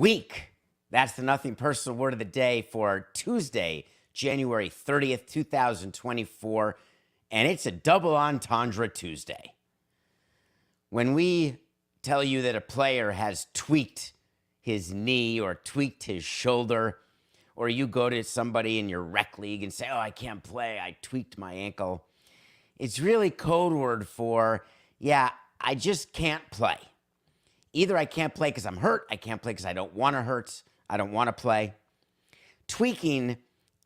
week. That's the Nothing Personal Word of the Day for Tuesday, January 30th, 2024. And it's a double entendre Tuesday. When we tell you that a player has tweaked his knee or tweaked his shoulder, or you go to somebody in your rec league and say, oh, I can't play, I tweaked my ankle, it's really code word for, yeah, I just can't play. Either I can't play because I'm hurt, I can't play because I don't want to hurt, I don't want to play. Tweaking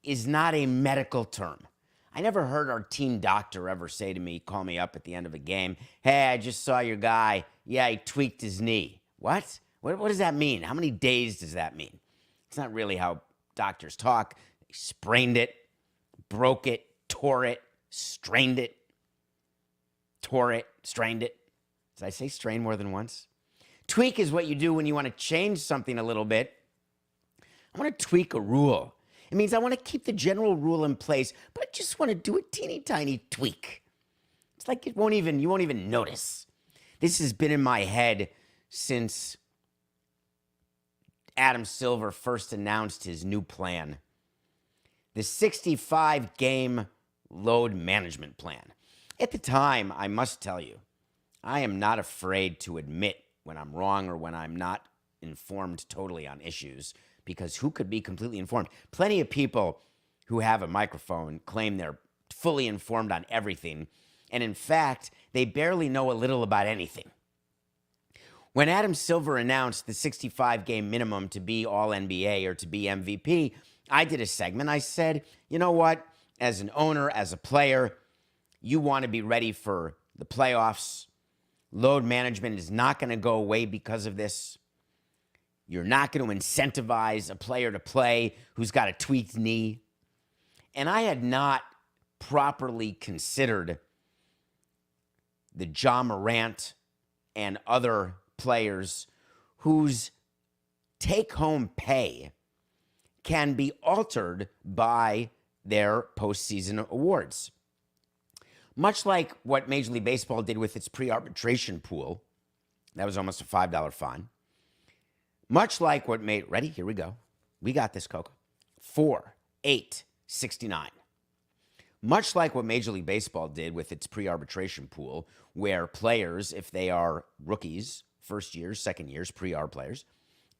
is not a medical term. I never heard our team doctor ever say to me, call me up at the end of a game, hey, I just saw your guy. Yeah, he tweaked his knee. What? What does that mean? How many days does that mean? It's not really how doctors talk. They sprained it, broke it, tore it, strained it, tore it, strained it. Did I say strain more than once? Tweak is what you do when you want to change something a little bit. I want to tweak a rule. It means I want to keep the general rule in place, but I just want to do a teeny tiny tweak. It's like you won't even notice. This has been in my head since Adam Silver first announced his new plan. The 65-game load management plan. At the time, I must tell you, I am not afraid to admit when I'm wrong or when I'm not informed totally on issues, because who could be completely informed? Plenty of people who have a microphone claim they're fully informed on everything, and in fact, they barely know a little about anything. When Adam Silver announced the 65-game minimum to be All-NBA or to be MVP, I did a segment. I said, you know what? As an owner, as a player, you want to be ready for the playoffs. Load management is not going to go away because of this. You're not going to incentivize a player to play who's got a tweaked knee. And I had not properly considered the Ja Morant and other players whose take-home pay can be altered by their postseason awards. Much like what Major League Baseball did with its pre-arbitration pool, that was almost a $5 fine. Much like what ready, here we go. We got this, Coco. 4, 8, 69. Much like what Major League Baseball did with its pre-arbitration pool, where players, if they are rookies, first years, second years, pre-arb players,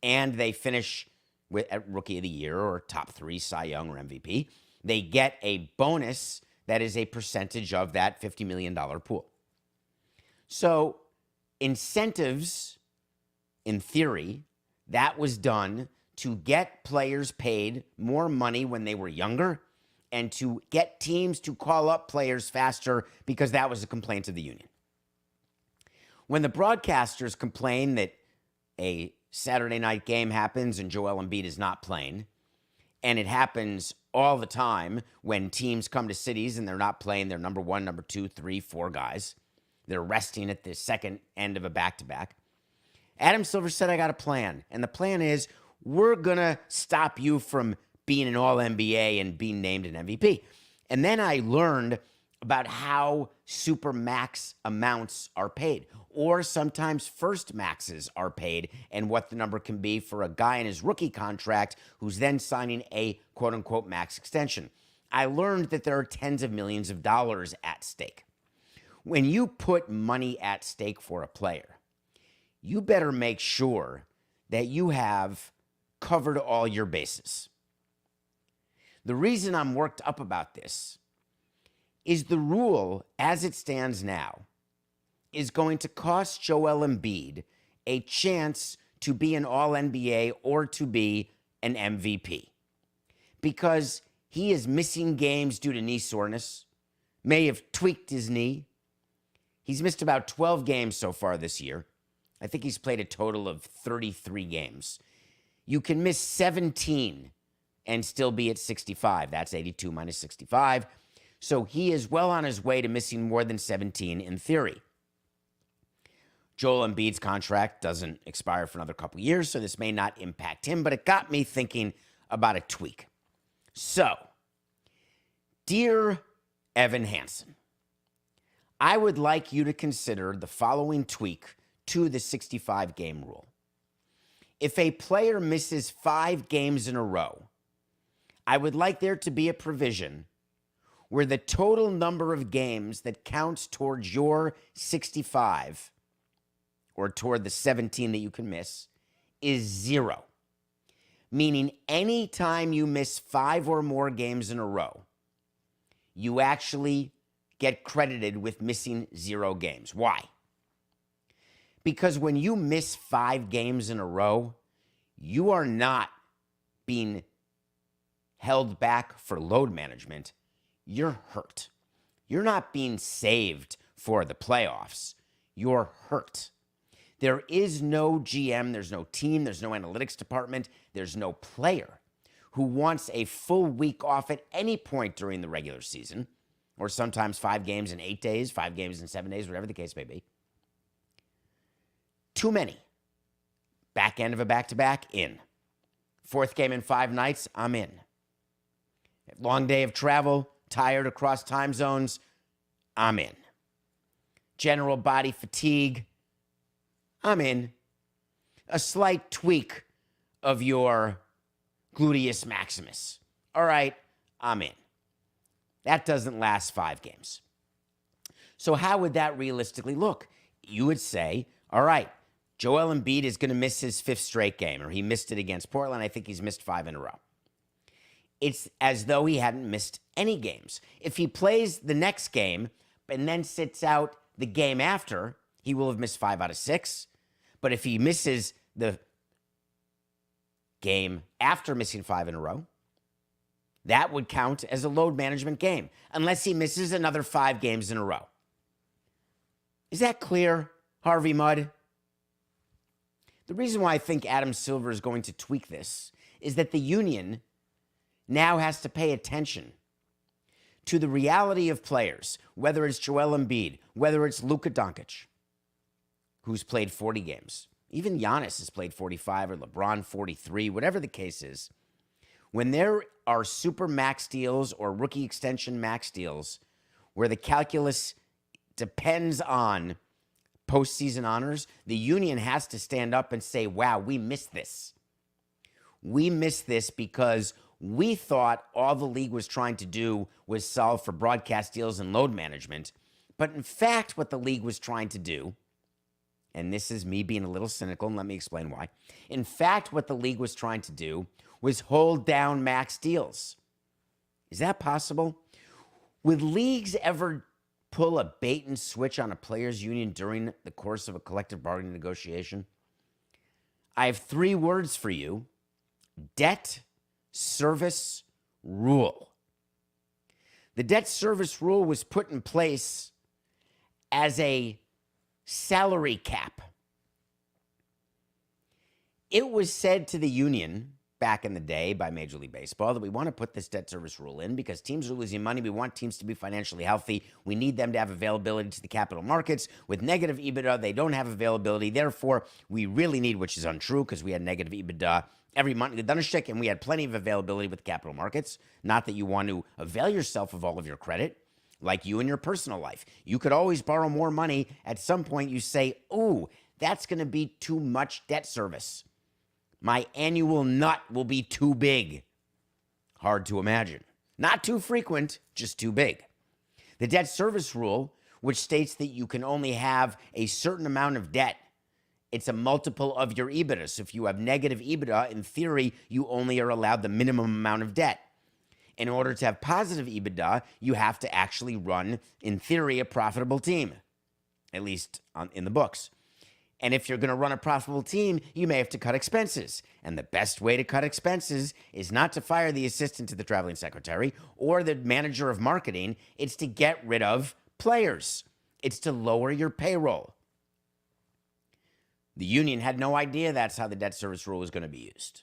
and they finish at Rookie of the Year or top 3 Cy Young or MVP, they get a bonus that is a percentage of that $50 million pool. So incentives, in theory, that was done to get players paid more money when they were younger and to get teams to call up players faster, because that was a complaint of the union. When the broadcasters complain that a Saturday night game happens and Joel Embiid is not playing, and it happens all the time when teams come to cities and they're not playing their number 1, number 2, 3, 4 guys, they're resting at the second end of a back-to-back, Adam Silver said, I got a plan. And the plan is, we're going to stop you from being an All-NBA and being named an MVP. And then I learned about how super max amounts are paid, or sometimes first maxes are paid, and what the number can be for a guy in his rookie contract who's then signing a quote-unquote max extension. I learned that there are tens of millions of dollars at stake. When you put money at stake for a player, you better make sure that you have covered all your bases. The reason I'm worked up about this is the rule, as it stands now, is going to cost Joel Embiid a chance to be an All-NBA or to be an MVP, because he is missing games due to knee soreness, may have tweaked his knee. He's missed about 12 games so far this year. I think he's played a total of 33 games. You can miss 17 and still be at 65. That's 82 minus 65. So he is well on his way to missing more than 17 in theory. Joel Embiid's contract doesn't expire for another couple years, so this may not impact him, but it got me thinking about a tweak. So, dear Evan Hansen, I would like you to consider the following tweak to the 65-game rule. If a player misses 5 games in a row, I would like there to be a provision where the total number of games that counts towards your 65 or toward the 17 that you can miss is 0. Meaning any time you miss 5 or more games in a row, you actually get credited with missing 0 games. Why? Because when you miss 5 games in a row, you are not being held back for load management. You're hurt. You're not being saved for the playoffs. You're hurt. There is no GM, there's no team, there's no analytics department, there's no player who wants a full week off at any point during the regular season, or sometimes 5 games in 8 days, 5 games in 7 days, whatever the case may be. Too many. Back end of a back-to-back, in. 4th game in 5 nights, I'm in. Long day of travel, tired across time zones, I'm in. General body fatigue, I'm in. A slight tweak of your gluteus maximus. All right, I'm in. That doesn't last 5 games. So how would that realistically look? You would say, all right, Joel Embiid is going to miss his 5th straight game, or he missed it against Portland. I think he's missed 5 in a row. It's as though he hadn't missed any games. If he plays the next game and then sits out the game after, he will have missed 5 out of 6. But if he misses the game after missing 5 in a row, that would count as a load management game, unless he misses another 5 games in a row. Is that clear, Harvey Mudd? The reason why I think Adam Silver is going to tweak this is that the union now has to pay attention to the reality of players, whether it's Joel Embiid, whether it's Luka Doncic, who's played 40 games. Even Giannis has played 45 or LeBron 43, whatever the case is. When there are super max deals or rookie extension max deals where the calculus depends on postseason honors, the union has to stand up and say, wow, we missed this. We missed this because we thought all the league was trying to do was solve for broadcast deals and load management. But in fact, what the league was trying to do, and this is me being a little cynical, and let me explain why. In fact, what the league was trying to do was hold down max deals. Is that possible? Would leagues ever pull a bait and switch on a players' union during the course of a collective bargaining negotiation? I have 3 words for you. Debt service rule. The debt service rule was put in place as a salary cap. It was said to the union back in the day by Major League Baseball that we want to put this debt service rule in because teams are losing money. We want teams to be financially healthy. We need them to have availability to the capital markets. With negative EBITDA, they don't have availability. Therefore, we really need, which is untrue because we had negative EBITDA every month. And we had plenty of availability with capital markets. Not that you want to avail yourself of all of your credit, like you in your personal life. You could always borrow more money. At some point, you say, ooh, that's going to be too much debt service. My annual nut will be too big. Hard to imagine. Not too frequent, just too big. The debt service rule, which states that you can only have a certain amount of debt, it's a multiple of your EBITDA. So if you have negative EBITDA, in theory, you only are allowed the minimum amount of debt. In order to have positive EBITDA, you have to actually run, in theory, a profitable team, at least in the books. And if you're going to run a profitable team, you may have to cut expenses. And the best way to cut expenses is not to fire the assistant to the traveling secretary or the manager of marketing. It's to get rid of players. It's to lower your payroll. The union had no idea that's how the debt service rule was going to be used.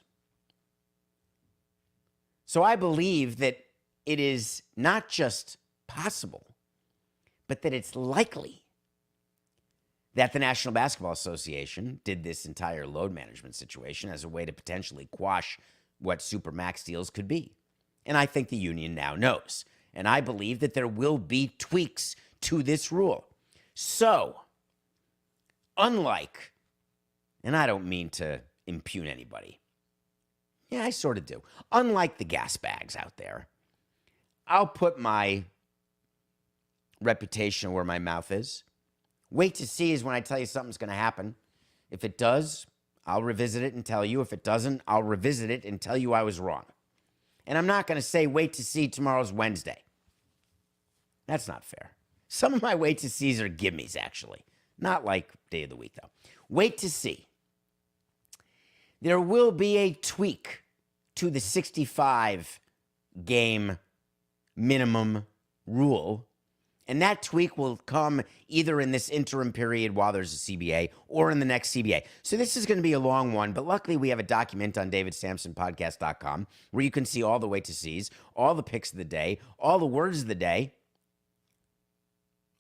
So I believe that it is not just possible, but that it's likely that the National Basketball Association did this entire load management situation as a way to potentially quash what supermax deals could be. And I think the union now knows. And I believe that there will be tweaks to this rule. So, unlike, and I don't mean to impugn anybody. Yeah, I sort of do. Unlike the gas bags out there, I'll put my reputation where my mouth is. Wait to see is when I tell you something's going to happen. If it does, I'll revisit it and tell you. If it doesn't, I'll revisit it and tell you I was wrong. And I'm not going to say, wait to see, tomorrow's Wednesday. That's not fair. Some of my wait to sees are gimmies, actually. Not like day of the week, though. Wait to see. There will be a tweak to the 65 game minimum rule. And that tweak will come either in this interim period while there's a CBA or in the next CBA. So this is going to be a long one, but luckily we have a document on davidsamsonpodcast.com where you can see all the wait to sees, all the picks of the day, all the words of the day,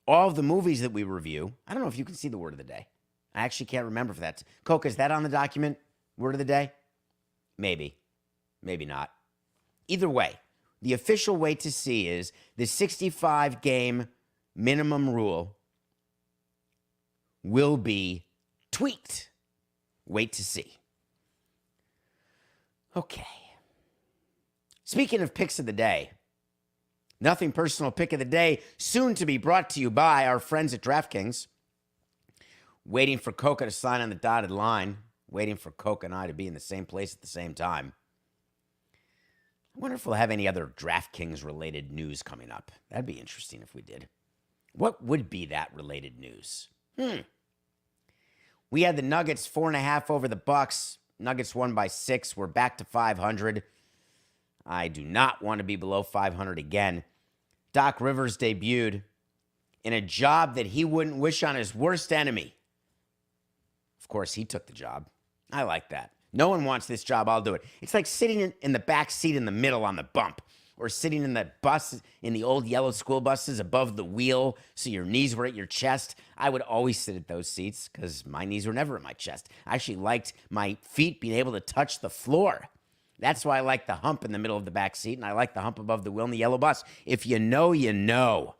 all of the movies that we review. I don't know if you can see the word of the day. I actually can't remember if that's... Coke, is that on the document? Word of the day? Maybe. Maybe not. Either way, the official wait to see is the 65 game minimum rule will be tweaked. Wait to see. Okay. Speaking of picks of the day, nothing personal pick of the day, soon to be brought to you by our friends at DraftKings. Waiting for Coca to sign on the dotted line. Waiting for Coca and I to be in the same place at the same time. I wonder if we'll have any other DraftKings-related news coming up. That'd be interesting if we did. What would be that related news? We had the Nuggets 4.5 over the Bucks. Nuggets won by 6. We're back to 500. I do not want to be below 500 again. Doc Rivers debuted in a job that he wouldn't wish on his worst enemy. Of course, he took the job. I like that. No one wants this job, I'll do it. It's like sitting in the back seat in the middle on the bump, or sitting in the bus, in the old yellow school buses above the wheel so your knees were at your chest. I would always sit at those seats because my knees were never at my chest. I actually liked my feet being able to touch the floor. That's why I like the hump in the middle of the back seat, and I like the hump above the wheel in the yellow bus. If you know, you know.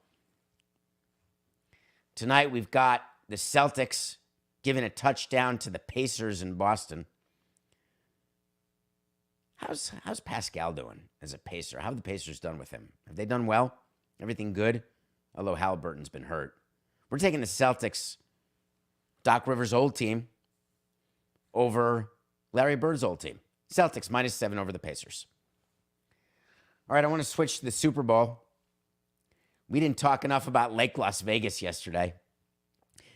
Tonight we've got the Celtics giving a touchdown to the Pacers in Boston. How's Pascal doing as a Pacer? How have the Pacers done with him? Have they done well? Everything good? Although Halliburton's been hurt. We're taking the Celtics, Doc Rivers' old team, over Larry Bird's old team. Celtics -7 over the Pacers. All right, I want to switch to the Super Bowl. We didn't talk enough about Lake Las Vegas yesterday.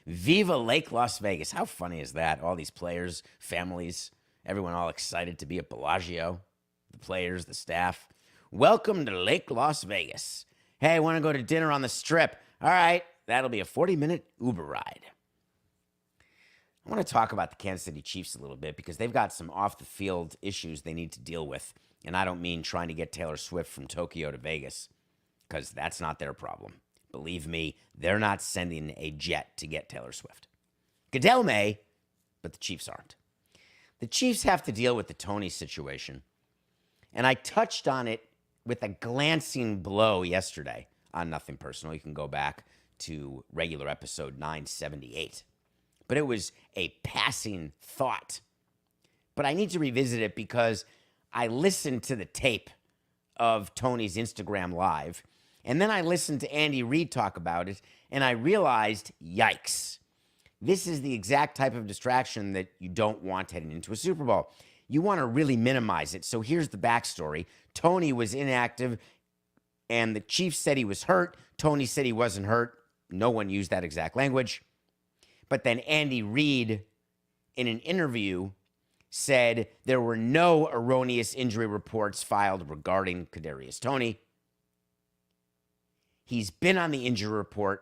Viva Lake Las Vegas. How funny is that? All these players, families, everyone all excited to be at Bellagio. The players, the staff. Welcome to Lake Las Vegas. Hey, I want to go to dinner on the Strip. All right, that'll be a 40-minute Uber ride. I want to talk about the Kansas City Chiefs a little bit because they've got some off-the-field issues they need to deal with. And I don't mean trying to get Taylor Swift from Tokyo to Vegas, because that's not their problem. Believe me, they're not sending a jet to get Taylor Swift. Goodell may, but the Chiefs aren't. The Chiefs have to deal with the Tony situation. And I touched on it with a glancing blow yesterday on Nothing Personal. You can go back to regular episode 978. But it was a passing thought. But I need to revisit it because I listened to the tape of Tony's Instagram Live, and then I listened to Andy Reid talk about it, and I realized, yikes. This is the exact type of distraction that you don't want heading into a Super Bowl. You want to really minimize it. So here's the backstory. Tony was inactive, and the Chiefs said he was hurt. Tony said he wasn't hurt. No one used that exact language. But then Andy Reid, in an interview, said there were no erroneous injury reports filed regarding Kadarius Toney. He's been on the injury report,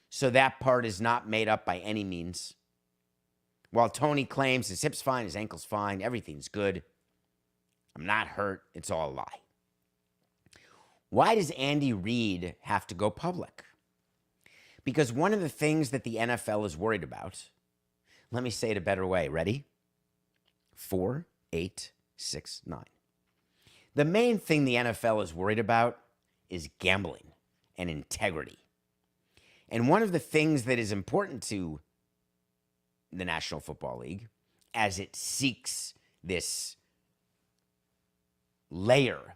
so that part is not made up by any means. While Toney claims his hip's fine, his ankle's fine, everything's good, I'm not hurt, it's all a lie. Why does Andy Reid have to go public? Because one of the things that the NFL is worried about, let me say it a better way. Ready? 4, 8, 6, 9. The main thing the NFL is worried about is gambling and integrity. And one of the things that is important to the National Football League as it seeks this layer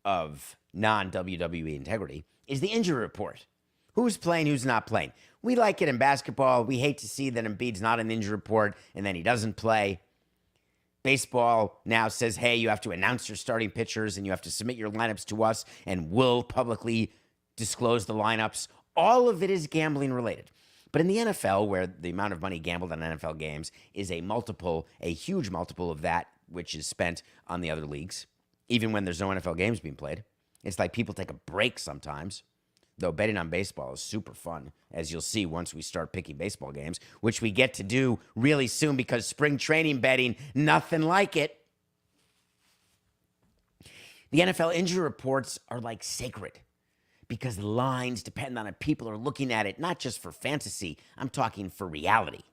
of non-WWE integrity is the injury report. Who's playing, who's not playing. We like it in basketball. We hate to see that Embiid's not in the injury report and then he doesn't play. Baseball now says, hey, you have to announce your starting pitchers and you have to submit your lineups to us and we'll publicly disclose the lineups. All of it is gambling related. But in the NFL, where the amount of money gambled on NFL games is a huge multiple of that which is spent on the other leagues, even when there's no NFL games being played, it's like people take a break sometimes. Though betting on baseball is super fun, as you'll see once we start picking baseball games, which we get to do really soon because spring training betting, nothing like it. The NFL injury reports are like sacred because the lines depend on it. People are looking at it, not just for fantasy. I'm talking for reality.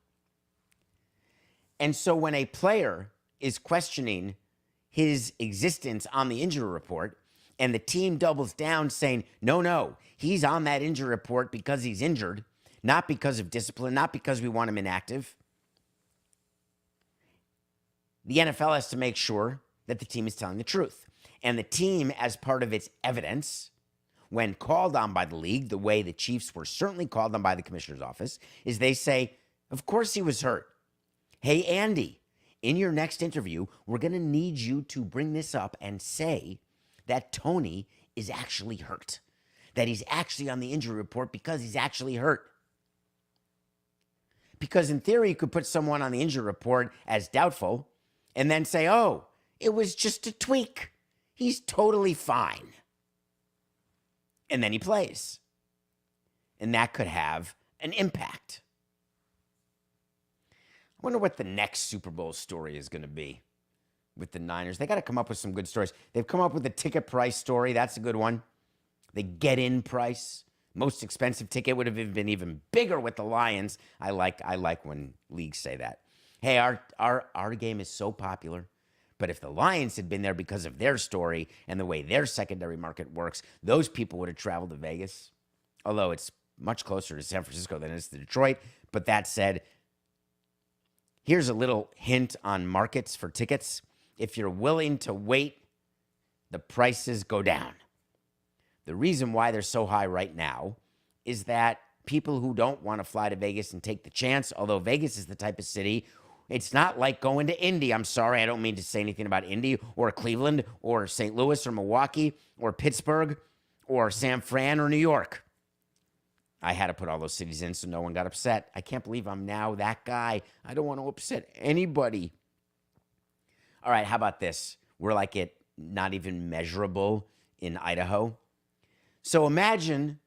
And so when a player is questioning his existence on the injury report, and the team doubles down saying, no, he's on that injury report because he's injured, not because of discipline, not because we want him inactive. The NFL has to make sure that the team is telling the truth. And the team, as part of its evidence, when called on by the league, the way the Chiefs were certainly called on by the commissioner's office, is they say, of course he was hurt. Hey, Andy, in your next interview, we're going to need you to bring this up and say that Tony is actually hurt, that he's actually on the injury report because he's actually hurt. Because in theory, you could put someone on the injury report as doubtful and then say, oh, it was just a tweak. He's totally fine. And then he plays. And that could have an impact. I wonder what the next Super Bowl story is going to be with the Niners. They got to come up with some good stories. They've come up with the ticket price story. That's a good one. The get-in price. Most expensive ticket would have been even bigger with the Lions. I like when leagues say that. Hey, our game is so popular. But if the Lions had been there because of their story and the way their secondary market works, those people would have traveled to Vegas. Although it's much closer to San Francisco than it is to Detroit. But that said, here's a little hint on markets for tickets. If you're willing to wait, the prices go down. The reason why they're so high right now is that people who don't want to fly to Vegas and take the chance, although Vegas is the type of city, it's not like going to Indy. I'm sorry, I don't mean to say anything about Indy or Cleveland or St. Louis or Milwaukee or Pittsburgh or San Fran or New York. I had to put all those cities in so no one got upset. I can't believe I'm now that guy. I don't want to upset anybody. All right, how about this? We're like it not even measurable in Idaho. So imagine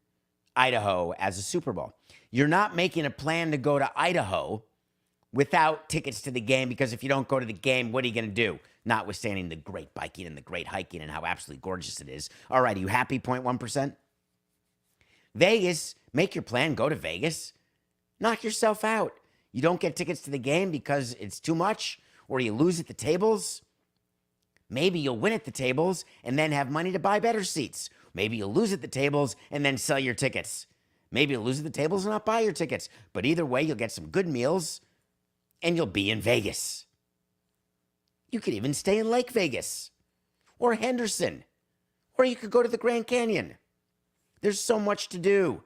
Idaho as a Super Bowl. You're not making a plan to go to Idaho without tickets to the game because if you don't go to the game, what are you going to do? Notwithstanding the great biking and the great hiking and how absolutely gorgeous it is. All right, are you happy, 0.1%? Vegas, make your plan, go to Vegas. Knock yourself out. You don't get tickets to the game because it's too much, or you lose at the tables. Maybe you'll win at the tables and then have money to buy better seats. Maybe you'll lose at the tables and then sell your tickets. Maybe you'll lose at the tables and not buy your tickets. But either way, you'll get some good meals and you'll be in Vegas. You could even stay in Lake Vegas or Henderson, or you could go to the Grand Canyon. There's so much to do.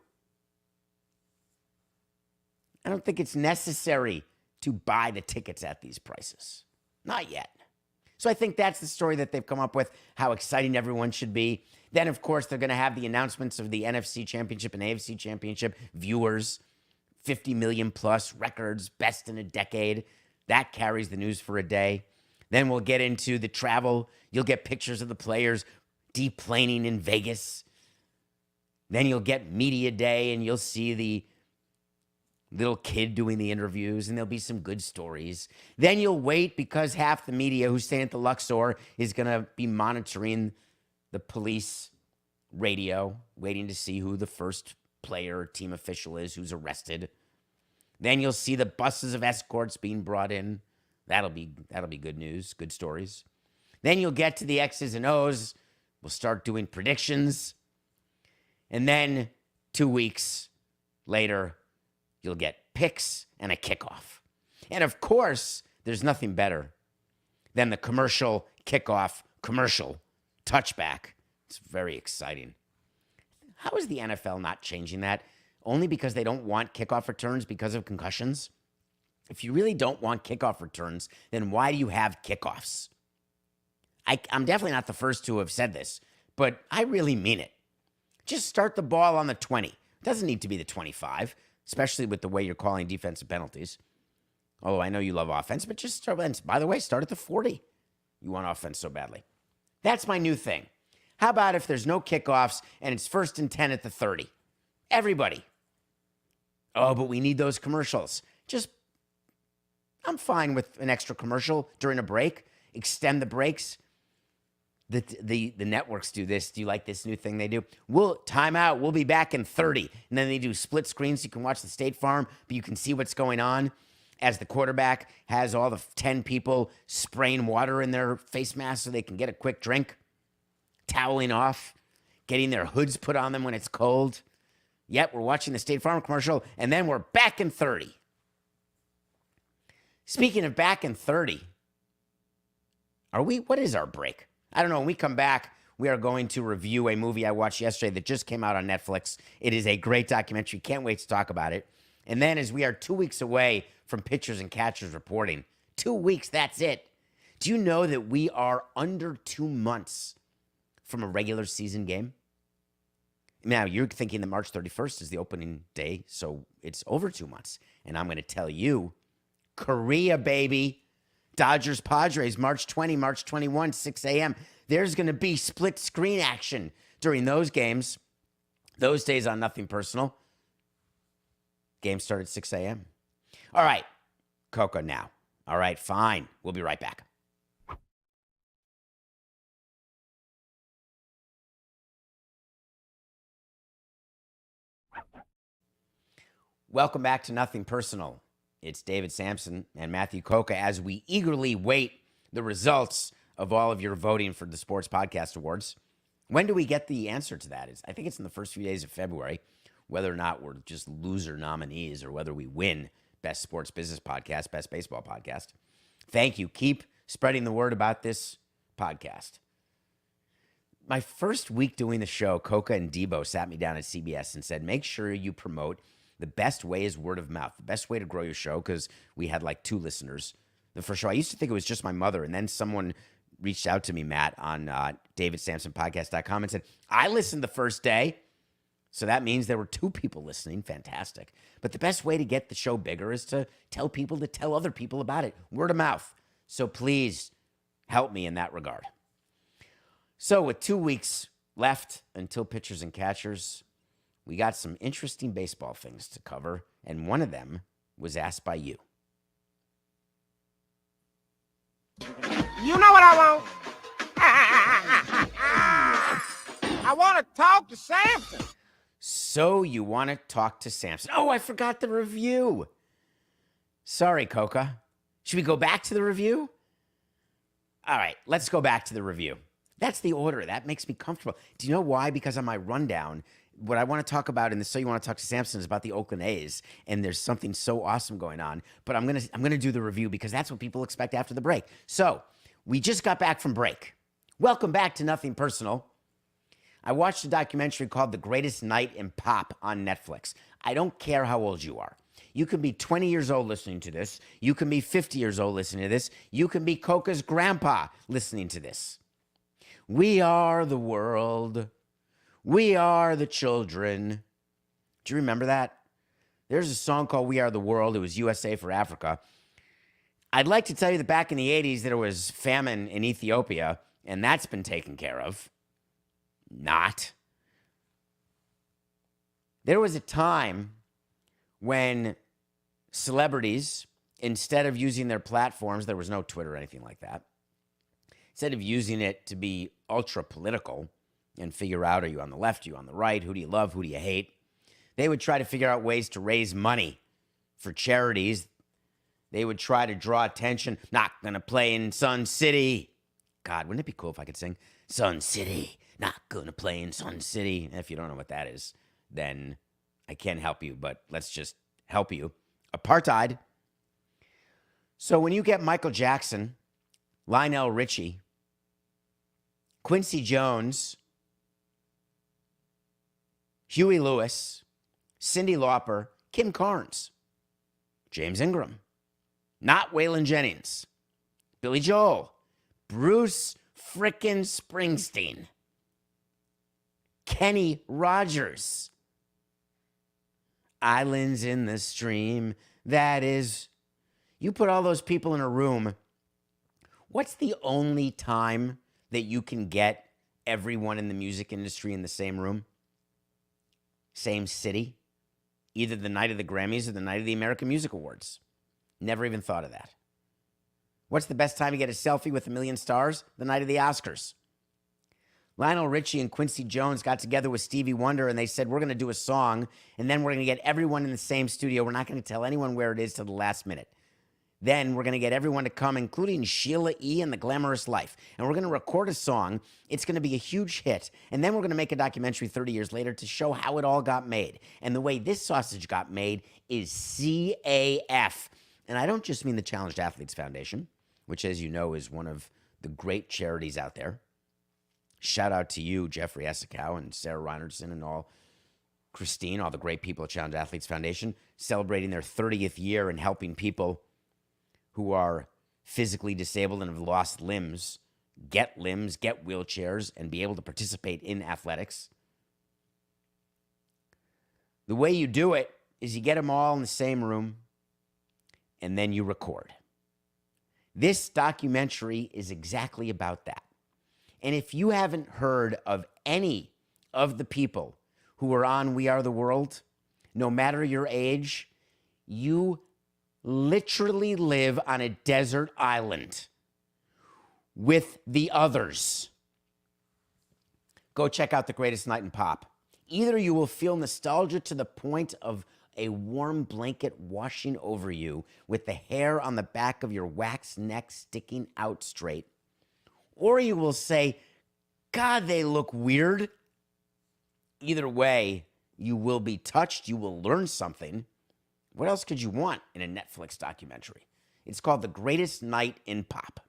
I don't think it's necessary to buy the tickets at these prices. Not yet. So I think that's the story that they've come up with, how exciting everyone should be. Then, of course, they're going to have the announcements of the NFC Championship and AFC Championship viewers, 50 million plus records, best in a decade. That carries the news for a day. Then we'll get into the travel. You'll get pictures of the players deplaning in Vegas. Then you'll get media day and you'll see the little kid doing the interviews, and there'll be some good stories. Then you'll wait because half the media who's staying at the Luxor is going to be monitoring the police radio, waiting to see who the first player or team official is who's arrested. Then you'll see the buses of escorts being brought in. That'll be good news, good stories. Then you'll get to the X's and O's. We'll start doing predictions. And then 2 weeks later, you'll get picks and a kickoff. And of course, There's nothing better than the commercial kickoff commercial touchback. It's very exciting. How is the NFL not changing that? Only because they don't want kickoff returns because of concussions? If you really don't want kickoff returns, then why do you have kickoffs? I'm definitely not the first to have said this, but I really mean it. Just start the ball on the 20. It doesn't need to be the 25, especially with the way you're calling defensive penalties. Although I know you love offense, but just start. And by the way, start at the 40. You want offense so badly. That's my new thing. How about if there's no kickoffs and it's 1st and 10 at the 30? Everybody. Oh, but we need those commercials. I'm fine with an extra commercial during a break. Extend the breaks. The networks do this. Do you like this new thing they do? Time out. We'll be back in 30. And then they do split screens so you can watch the State Farm, but you can see what's going on as the quarterback has all the 10 people spraying water in their face masks so they can get a quick drink, toweling off, getting their hoods put on them when it's cold. Yep, we're watching the State Farm commercial, and then we're back in 30. Speaking of back in 30, what is our break? I don't know. When we come back, we are going to review a movie I watched yesterday that just came out on Netflix. It is a great documentary. Can't wait to talk about it. And then as we are 2 weeks away from pitchers and catchers reporting, 2 weeks, that's it. Do you know that we are under 2 months from a regular season game? Now, you're thinking that March 31st is the opening day, so it's over 2 months. And I'm going to tell you, Korea, baby. Dodgers, Padres, March 20, March 21, 6 a.m. There's going to be split screen action during those games. Those days on Nothing Personal. Games start at 6 a.m. All right, Coco now. All right, fine. We'll be right back. Welcome back to Nothing Personal. It's David Samson and Matthew Coca as we eagerly wait the results of all of your voting for the Sports Podcast Awards. When do we get the answer to that? I think it's in the first few days of February, whether or not we're just loser nominees or whether we win Best Sports Business Podcast, Best Baseball Podcast. Thank you. Keep spreading the word about this podcast. My first week doing the show, Coca and Debo sat me down at CBS and said, make sure you promote. The best way is word of mouth. The best way to grow your show, because we had like 2 listeners the first show. I used to think it was just my mother, and then someone reached out to me, Matt, on davidsamsonpodcast.com and said, I listened the first day. So that means there were 2 people listening. Fantastic. But the best way to get the show bigger is to tell people to tell other people about it. Word of mouth. So please help me in that regard. So with 2 weeks left until pitchers and catchers, we got some interesting baseball things to cover, and one of them was asked by you. You know what I want? I want to talk to Samson. So you want to talk to Samson. Oh, I forgot the review. Sorry, Coca. Should we go back to the review? All right, let's go back to the review. That's the order. That makes me comfortable. Do you know why? Because on my rundown, what I want to talk about in the So You Want to Talk to Samson is about the Oakland A's, and there's something so awesome going on. But I'm gonna do the review because that's what people expect after the break. So we just got back from break. Welcome back to Nothing Personal. I watched a documentary called The Greatest Night in Pop on Netflix. I don't care how old you are. You can be 20 years old listening to this. You can be 50 years old listening to this. You can be Coca's grandpa listening to this. We are the world. We are the children. Do you remember that? There's a song called We Are the World. It was USA for Africa. I'd like to tell you that back in the 80s, there was famine in Ethiopia, and that's been taken care of. Not. There was a time when celebrities, instead of using their platforms, there was no Twitter or anything like that, instead of using it to be ultra political and figure out, are you on the left, are you on the right, who do you love, who do you hate, they would try to figure out ways to raise money for charities. They would try to draw attention. Not gonna play in Sun City. God, wouldn't it be cool if I could sing Sun City? Not gonna play in Sun City. If you don't know what that is, then I can't help you, but let's just help you. Apartheid. So when you get Michael Jackson, Lionel Richie, Quincy Jones, Huey Lewis, Cyndi Lauper, Kim Carnes, James Ingram, not Waylon Jennings, Billy Joel, Bruce frickin' Springsteen, Kenny Rogers, Islands in the Stream, that is, you put all those people in a room, what's the only time that you can get everyone in the music industry in the same room? Same city? Either the night of the Grammys or the night of the American Music Awards. Never even thought of that. What's the best time to get a selfie with a million stars? The night of the Oscars. Lionel Richie and Quincy Jones got together with Stevie Wonder and they said, we're going to do a song and then we're going to get everyone in the same studio. We're not going to tell anyone where it is till the last minute. Then we're going to get everyone to come, including Sheila E. and The Glamorous Life. And we're going to record a song. It's going to be a huge hit. And then we're going to make a documentary 30 years later to show how it all got made. And the way this sausage got made is CAF. And I don't just mean the Challenged Athletes Foundation, which, as you know, is one of the great charities out there. Shout out to you, Jeffrey Essicow and Sarah Reinertson and all, Christine, all the great people at Challenged Athletes Foundation, celebrating their 30th year and helping people who are physically disabled and have lost limbs, get wheelchairs, and be able to participate in athletics. The way you do it is you get them all in the same room, and then you record. This documentary is exactly about that. And if you haven't heard of any of the people who are on We Are the World, no matter your age, you literally live on a desert island with the others. Go check out The Greatest Night in Pop. Either you will feel nostalgia to the point of a warm blanket washing over you with the hair on the back of your waxed neck sticking out straight, or you will say, God, they look weird. Either way, you will be touched, you will learn something. What else could you want in a Netflix documentary? It's called The Greatest Night in Pop.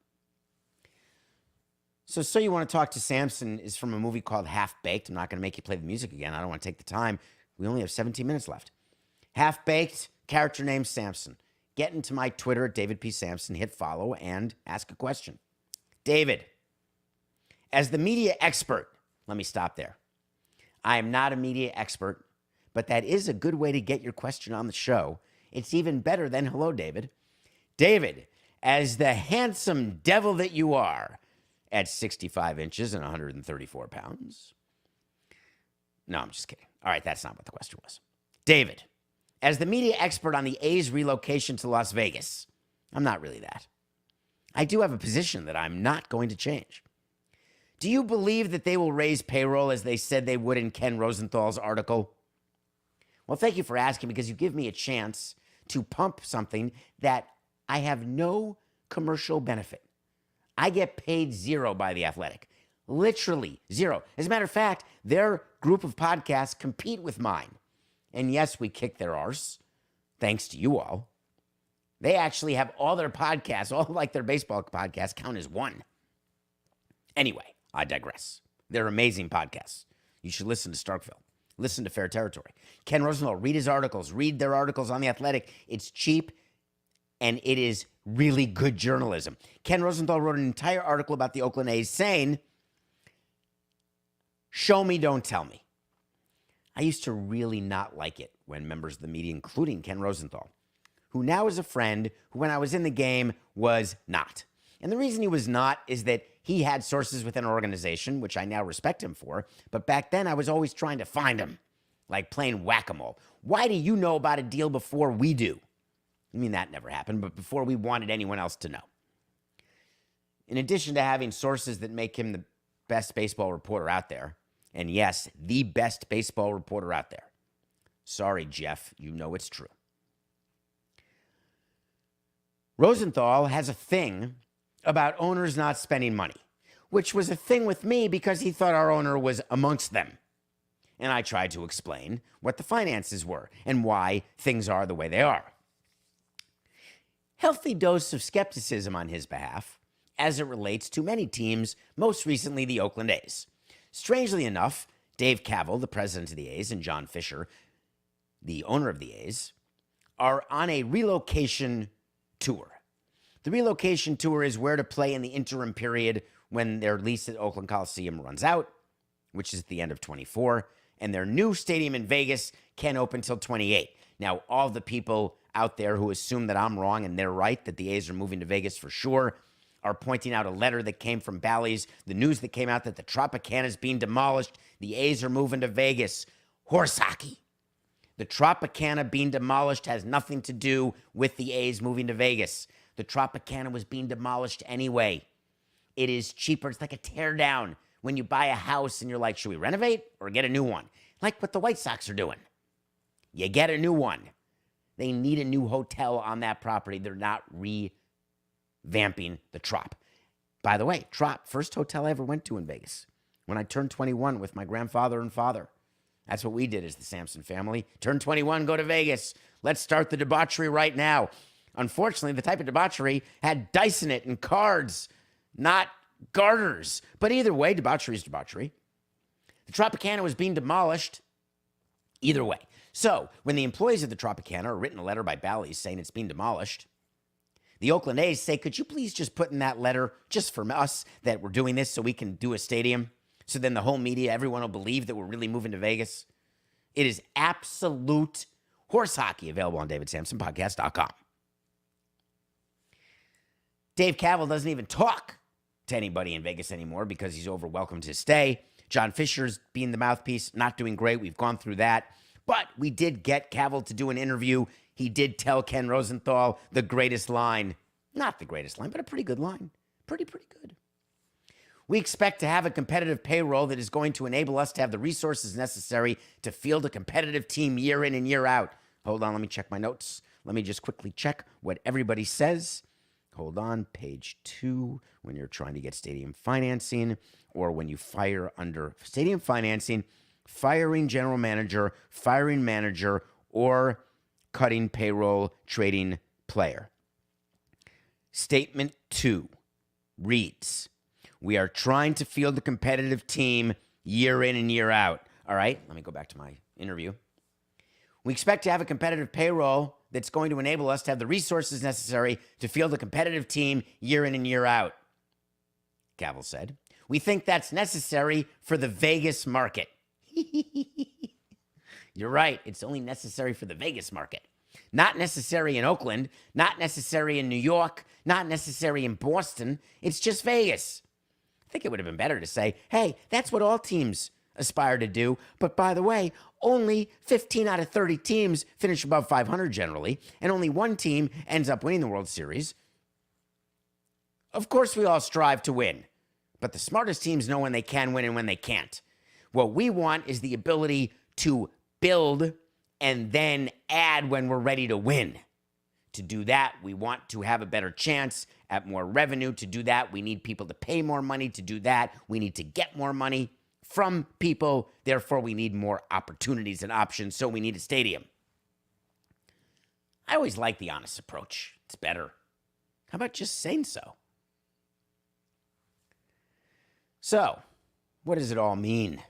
So You Want to Talk to Samson is from a movie called Half Baked. I'm not going to make you play the music again. I don't want to take the time. We only have 17 minutes left. Half Baked, character named Samson. Get into my Twitter at David P. Samson, hit follow, and ask a question. David, as the media expert, let me stop there. I am not a media expert, but that is a good way to get your question on the show. It's even better than hello, David. David, as the handsome devil that you are, at 65 inches and 134 pounds. No, I'm just kidding. All right, that's not what the question was. David, as the media expert on the A's relocation to Las Vegas, I'm not really that. I do have a position that I'm not going to change. Do you believe that they will raise payroll as they said they would in Ken Rosenthal's article? Well, thank you for asking, because you give me a chance to pump something that I have no commercial benefit. I get paid zero by The Athletic. Literally zero. As a matter of fact, their group of podcasts compete with mine. And yes, we kick their arse, thanks to you all. They actually have all their podcasts, all like their baseball podcasts, count as one. Anyway, I digress. They're amazing podcasts. You should listen to Starkville. Listen to Fair Territory. Ken Rosenthal, read his articles. Read their articles on The Athletic. It's cheap, and it is really good journalism. Ken Rosenthal wrote an entire article about the Oakland A's saying, show me, don't tell me. I used to really not like it when members of the media, including Ken Rosenthal, who now is a friend, who when I was in the game was not. And the reason he was not is that he had sources within an organization, which I now respect him for, but back then I was always trying to find him, like playing whack-a-mole. Why do you know about a deal before we do? I mean, that never happened, but before we wanted anyone else to know. In addition to having sources that make him the best baseball reporter out there, and yes, the best baseball reporter out there. Sorry, Jeff, you know it's true. Rosenthal has a thing about owners not spending money, which was a thing with me because he thought our owner was amongst them. And I tried to explain what the finances were and why things are the way they are. healthy dose of skepticism on his behalf as it relates to many teams, most recently the Oakland A's. Strangely enough, Dave Kaval, the president of the A's, and John Fisher, the owner of the A's, are on a relocation tour. The relocation tour is where to play in the interim period when their lease at Oakland Coliseum runs out, which is at the end of 24, and their new stadium in Vegas can't open until 28. Now, all the people out there who assume that I'm wrong and they're right, that the A's are moving to Vegas for sure, are pointing out a letter that came from Bally's, the news that came out that the Tropicana is being demolished, the A's are moving to Vegas. Horse hockey. The Tropicana being demolished has nothing to do with the A's moving to Vegas. The Tropicana was being demolished anyway. It is cheaper. It's like a tear down when you buy a house and you're like, should we renovate or get a new one? Like what the White Sox are doing. You get a new one. They need a new hotel on that property. They're not revamping the Trop. By the way, Trop, first hotel I ever went to in Vegas when I turned 21 with my grandfather and father. That's what we did as the Samson family. Turn 21, go to Vegas. Let's start the debauchery right now. Unfortunately, the type of debauchery had dice in it and cards, not garters. But either way, debauchery is debauchery. The Tropicana was being demolished either way. So when the employees of the Tropicana are written a letter by Bally's saying it's being demolished, the Oakland A's say, could you please just put in that letter just for us that we're doing this so we can do a stadium? So then the whole media, everyone will believe that we're really moving to Vegas. It is absolute horse hockey, available on davidsamsonpodcast.com. Dave Kaval doesn't even talk to anybody in Vegas anymore because he's overwhelmed to stay. John Fisher's being the mouthpiece, not doing great. We've gone through that. But we did get Kaval to do an interview. He did tell Ken Rosenthal the greatest line. Not the greatest line, but a pretty good line. Pretty good. We expect to have a competitive payroll that is going to enable us to have the resources necessary to field a competitive team year in and year out. Hold on, let me check my notes. Let me just quickly check what everybody says. Hold on, page 2, when you're trying to get stadium financing or when you fire under stadium financing, firing general manager, firing manager, or cutting payroll, trading player. Statement 2 reads, we are trying to field a competitive team year in and year out. All right, let me go back to my interview. We expect to have a competitive payroll that's going to enable us to have the resources necessary to field a competitive team year in and year out. Kaval said, we think that's necessary for the Vegas market. You're right. It's only necessary for the Vegas market. Not necessary in Oakland, not necessary in New York, not necessary in Boston. It's just Vegas. I think it would have been better to say, hey, that's what all teams aspire to do. But by the way, only 15 out of 30 teams finish above 500 generally, and only one team ends up winning the World Series. Of course, we all strive to win, but the smartest teams know when they can win and when they can't. What we want is the ability to build and then add when we're ready to win. To do that, we want to have a better chance at more revenue. To do that, we need people to pay more money. To do that, we need to get more money from people. Therefore, we need more opportunities and options, so we need a stadium. I always like the honest approach. It's better. How about just saying so? So, what does it all mean?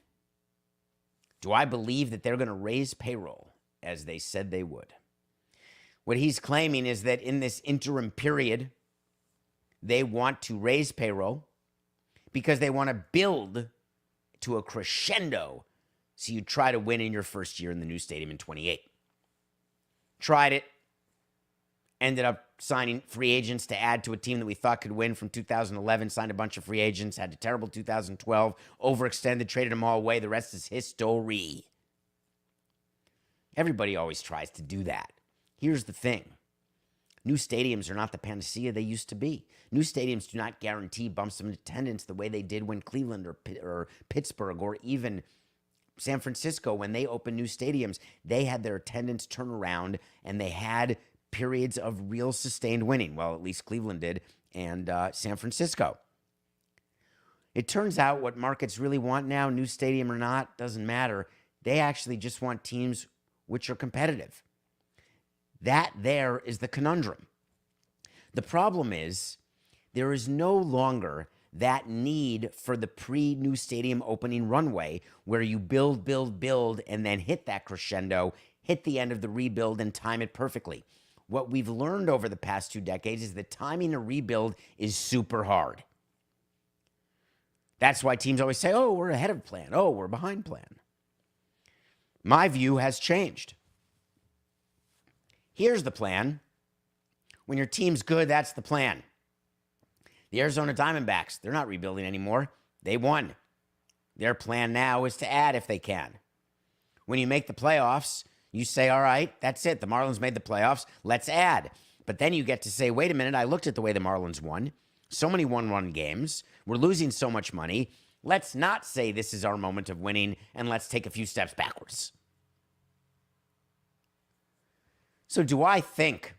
Do I believe that they're going to raise payroll as they said they would? What he's claiming is that in this interim period, they want to raise payroll because they want to build to a crescendo so you try to win in your first year in the new stadium in 28. Tried it. Ended up signing free agents to add to a team that we thought could win from 2011. Signed a bunch of free agents. Had a terrible 2012. Overextended. Traded them all away. The rest is history. Everybody always tries to do that. Here's the thing. New stadiums are not the panacea they used to be. New stadiums do not guarantee bumps of attendance the way they did when Cleveland or Pittsburgh or even San Francisco, when they opened new stadiums, they had their attendance turn around and they had periods of real sustained winning. Well, at least Cleveland did, and San Francisco. It turns out what markets really want now, new stadium or not, doesn't matter. They actually just want teams which are competitive. That there is the conundrum. The problem is there is no longer that need for the pre-new stadium opening runway where you build, build, build, and then hit that crescendo, hit the end of the rebuild, and time it perfectly. What we've learned over the past 2 decades is that timing a rebuild is super hard. That's why teams always say, oh, we're ahead of plan. Oh, we're behind plan. My view has changed. Here's the plan. When your team's good, that's the plan. The Arizona Diamondbacks, they're not rebuilding anymore. They won. Their plan now is to add if they can. When you make the playoffs, you say, all right, that's it. The Marlins made the playoffs. Let's add. But then you get to say, wait a minute, I looked at the way the Marlins won. So many 1-1 games. We're losing so much money. Let's not say this is our moment of winning, and let's take a few steps backwards. So do I think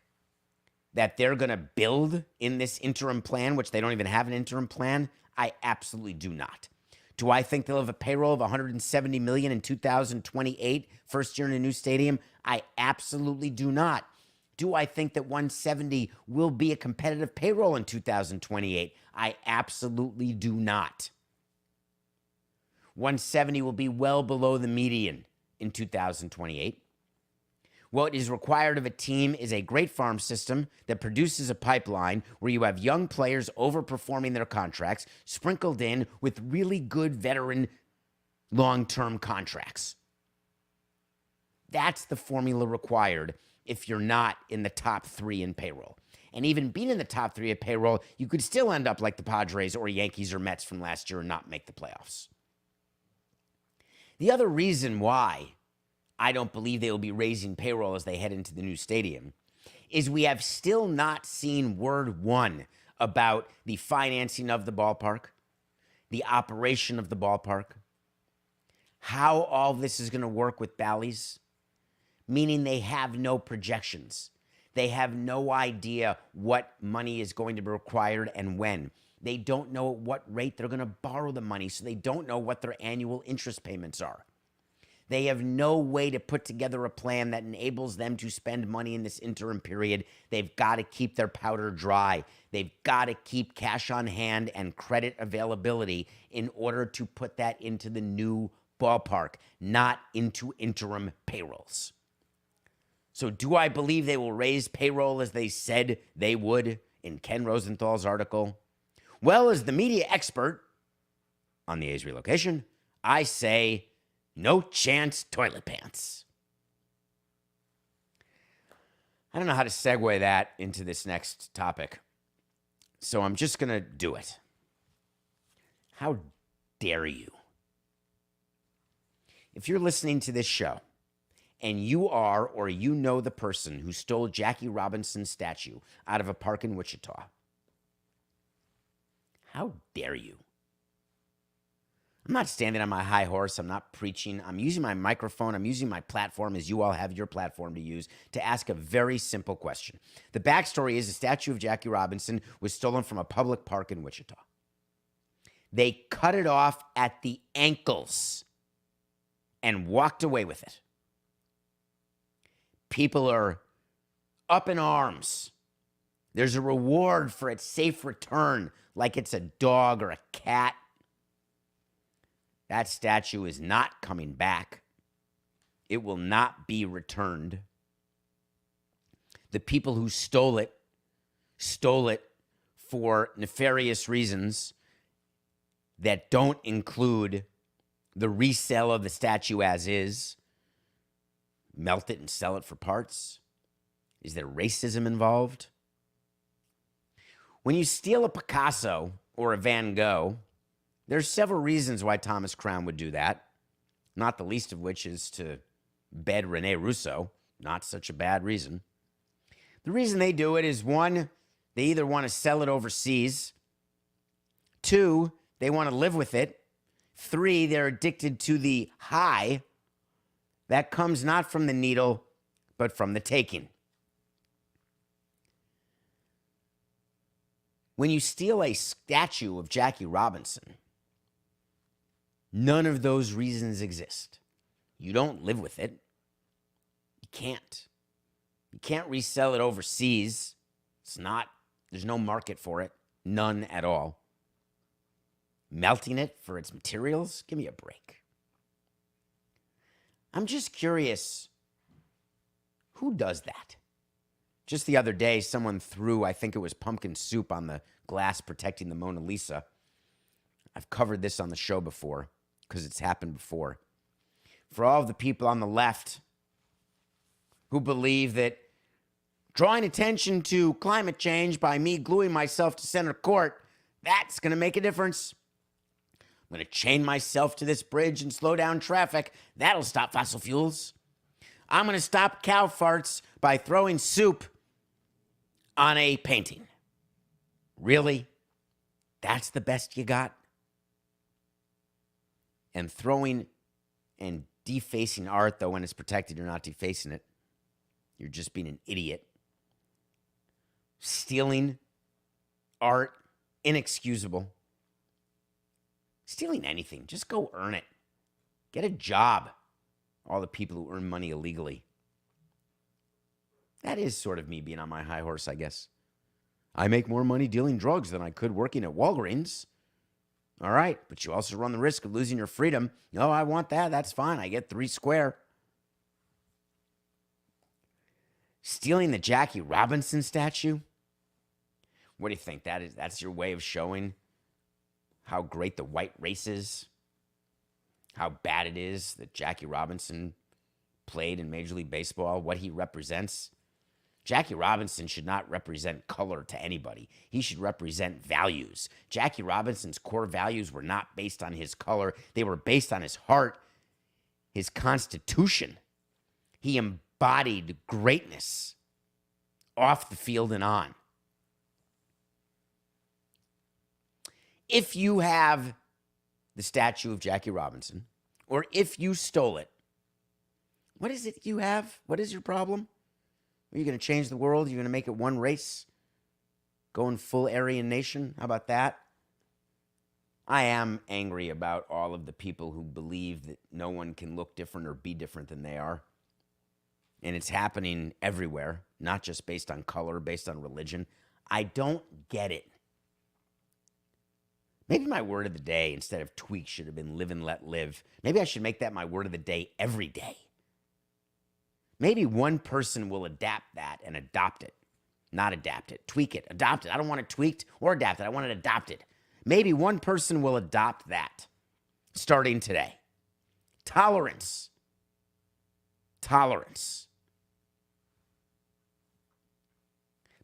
that they're going to build in this interim plan, which they don't even have an interim plan? I absolutely do not. Do I think they'll have a payroll of $170 million in 2028, first year in a new stadium? I absolutely do not. Do I think that 170 will be a competitive payroll in 2028? I absolutely do not. 170 will be well below the median in 2028. What is required of a team is a great farm system that produces a pipeline where you have young players overperforming their contracts, sprinkled in with really good veteran long-term contracts. That's the formula required if you're not in the top 3 in payroll. And even being in the top 3 of payroll, you could still end up like the Padres or Yankees or Mets from last year and not make the playoffs. The other reason why I don't believe they will be raising payroll as they head into the new stadium is we have still not seen word one about the financing of the ballpark, the operation of the ballpark, how all this is going to work with Bally's, meaning they have no projections. They have no idea what money is going to be required and when. They don't know at what rate they're going to borrow the money, so they don't know what their annual interest payments are. They have no way to put together a plan that enables them to spend money in this interim period. They've got to keep their powder dry. They've got to keep cash on hand and credit availability in order to put that into the new ballpark, not into interim payrolls. So do I believe they will raise payroll as they said they would in Ken Rosenthal's article? Well, as the media expert on the A's relocation, I say no chance toilet pants. I don't know how to segue that into this next topic, so I'm just going to do it. How dare you? If you're listening to this show and you are or you know the person who stole Jackie Robinson's statue out of a park in Wichita, how dare you? I'm not standing on my high horse. I'm not preaching. I'm using my microphone. I'm using my platform, as you all have your platform to use, to ask a very simple question. The backstory is the statue of Jackie Robinson was stolen from a public park in Wichita. They cut it off at the ankles and walked away with it. People are up in arms. There's a reward for its safe return, like it's a dog or a cat. That statue is not coming back. It will not be returned. The people who stole it for nefarious reasons that don't include the resale of the statue as is. Melt it and sell it for parts. Is there racism involved? When you steal a Picasso or a Van Gogh, there's several reasons why Thomas Crown would do that, not the least of which is to bed Rene Russo. Not such a bad reason. The reason they do it is, one, they either want to sell it overseas. Two, they want to live with it. Three, they're addicted to the high that comes not from the needle, but from the taking. When you steal a statue of Jackie Robinson, none of those reasons exist. You don't live with it. You can't. You can't resell it overseas. It's not There's no market for it. None at all. Melting it for its materials? Give me a break. I'm just curious, who does that? Just the other day, someone threw, I think it was pumpkin soup on the glass protecting the Mona Lisa. I've covered this on the show before because it's happened before. For all of the people on the left who believe that drawing attention to climate change by me gluing myself to center court, that's going to make a difference. I'm going to chain myself to this bridge and slow down traffic. That'll stop fossil fuels. I'm going to stop cow farts by throwing soup on a painting. Really? That's the best you got? And throwing and defacing art, though, when it's protected, you're not defacing it. You're just being an idiot. Stealing art, inexcusable. Stealing anything, just go earn it. Get a job. All the people who earn money illegally. That is sort of me being on my high horse, I guess. I make more money dealing drugs than I could working at Walgreens. All right, but you also run the risk of losing your freedom. No, I want that. That's fine. I get 3 square. Stealing the Jackie Robinson statue? What do you think that is? That's your way of showing how great the white race is? How bad it is that Jackie Robinson played in Major League Baseball, what he represents? Jackie Robinson should not represent color to anybody. He should represent values. Jackie Robinson's core values were not based on his color. They were based on his heart, his constitution. He embodied greatness off the field and on. If you have the statue of Jackie Robinson, or if you stole it, what is it you have? What is your problem? Are you going to change the world? Are you going to make it one race? Going full Aryan nation? How about that? I am angry about all of the people who believe that no one can look different or be different than they are. And it's happening everywhere, not just based on color, based on religion. I don't get it. Maybe my word of the day, instead of tweak, should have been live and let live. Maybe I should make that my word of the day every day. Maybe one person will adapt that and adopt it. Not adapt it, tweak it, adopt it. I don't want it tweaked or adapted. I want it adopted. Maybe one person will adopt that starting today. Tolerance. Tolerance.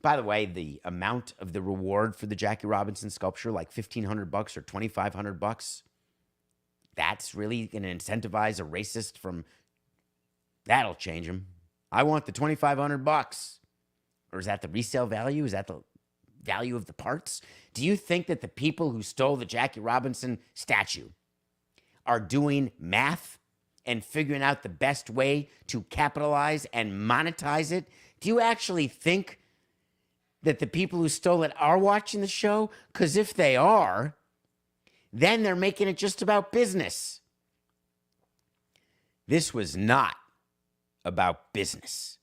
By the way, the amount of the reward for the Jackie Robinson sculpture, like $1,500 or $2,500, that's really going to incentivize a racist from... That'll change him. I want the $2,500. Or is that the resale value? Is that the value of the parts? Do you think that the people who stole the Jackie Robinson statue are doing math and figuring out the best way to capitalize and monetize it? Do you actually think that the people who stole it are watching the show? Because if they are, then they're making it just about business. This was not about business.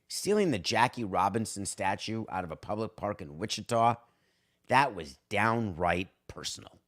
Stealing the Jackie Robinson statue out of a public park in Wichita, that was downright personal.